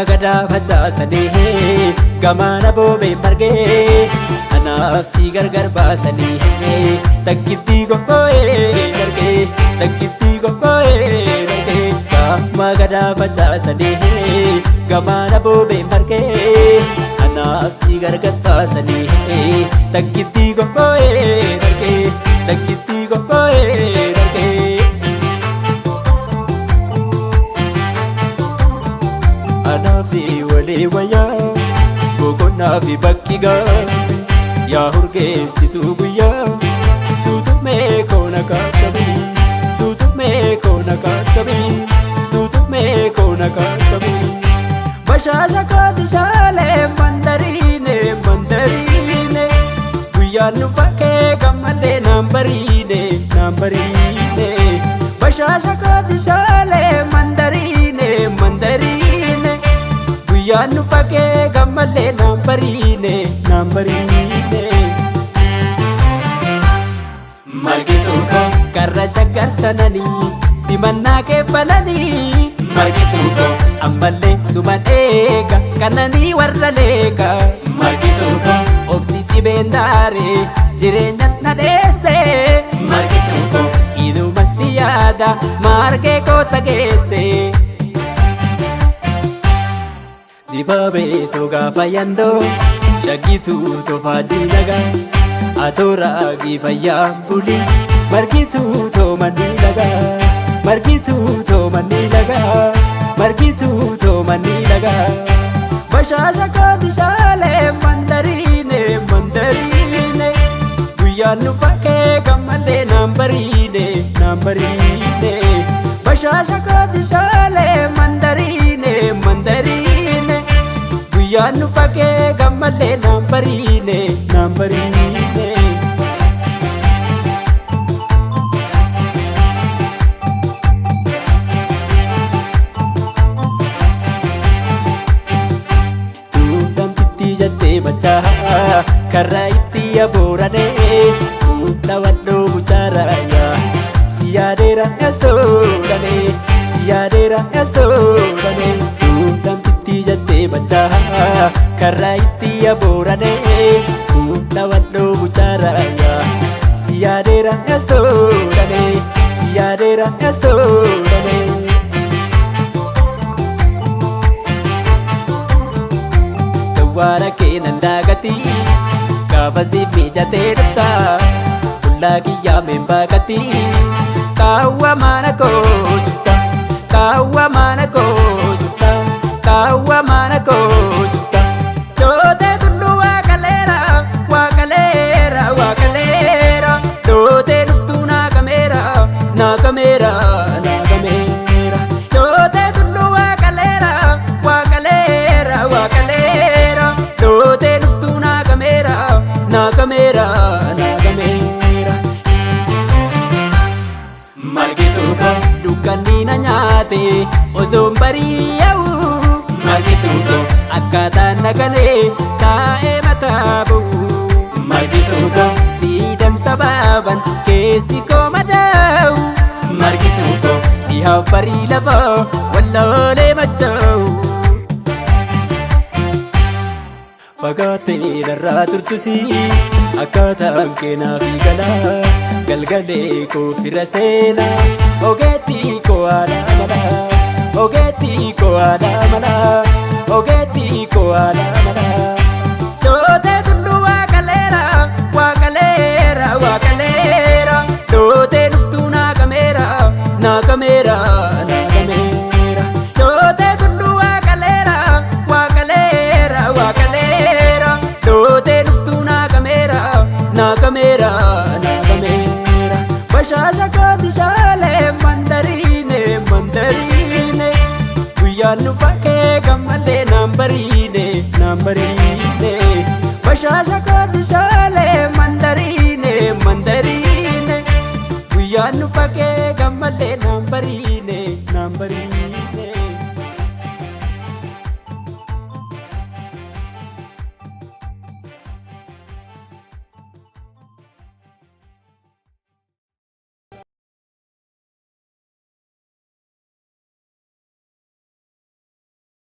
gadaa facaasanii gamaana boobee margee anaaf si gargar baasanii takkittii gomboo'ee dargee takkittii gomboo'ee dargee gama gadaa facaasanii gamaana boobee margee anaaf si gargar baasanii takkittii gomboo'ee dargee takkittii gomboo'ee dargee. Anaafsi walii wayyaa boqonnaa fi bakki gaa yaa urgeessituu guyyaa suutumee koona kaakabii suutumee koona kaakabii suutumee koona kaakabii bashaasha kooti shaalee mandariine mandariine guyyaan nu fakkee gammadee naan bariine naan bariine bashaasha kooti shaalee mandariine mandariine guyyaan nu fakkee gammadee naan bariine naan bariine. Margituu koo karra shaggar sananii simannaa keebbalanii margituu koo ammallee suman eega kananii warra leeka margituu koo obsitti beendaaree jireenya na dheesse margituu koo iduma si yaada margee koosa geesse. Dibaabee toogaa yandoo shaggituu tofaa diinagaa atooraa giifayyaa bulii margituu toomanii lagaa margituu toomanii lagaa margituu toomanii lagaa bashaasha kooti shaalee mandariine mandariine guyyaan nu fakkee gammadee naan bariine naan bariine bashaasha kooti shaalee mandariine mandariine guyyaan nu fakkee gammadee naan bariine naan bariine. Tuudhamtitti jattee machaa karraa itti abooranee tuudha walloo buchaaraayaa si yaadeera esoodhanee si yaadeera esoodhanee. Tuudhamtitti jattee machaa karraa itti abooranee tuudha walloo buchaaraayaa si yaadeera esoodhanee si yaadeera esoodhanee. Dawwaara keenan daagatii gaafa siif mijatee dhuftaa qullaa kiyyaa meembaagatii kaawwa mana koo jutta kaawwa mana koo jutta kaawwa mana koo jutta dootee tulluu waaqaleera waaqaleera waaqaleera dootee dhuftuu naagameera naagameera naagameera dootee tulluu waaqaleera waaqaleera waaqaleera dootee dhuftuu naagameera naagameera naagameera. Margituu koo dukkanni na nyaate osoon bari'awu margituu koo akkaataan nagalee taa'ee mataa bu'u margituu koo siidan sabaaban keessi koo madaa'u margituu koo dhihaaf barii lafaa walloolee machaa'u. Fagaattee narraa turtusii akkaataan keenaa fi galaa galgalee koo fira seenaa ogeettii koo aadaa malaa ogeettii koo aadaa malaa ogeettii koo aadaa malaa. Dootee tulluu waaqaleera waaqaleera waaqaleera dootee dhuftuu naagameera naagameera naagameera dootee tulluu waaqaleera waaqaleera waaqaleera dootee dhuftuu naagameera naagameera naagameera bashaasha kooti shaalee mandariine mandariine guyyaan nu fakkee gammadee naan bariine naan bariine bashaasha kooti shaalee mandariine mandariine guyyaan nu fakkee gammadee naan bariine.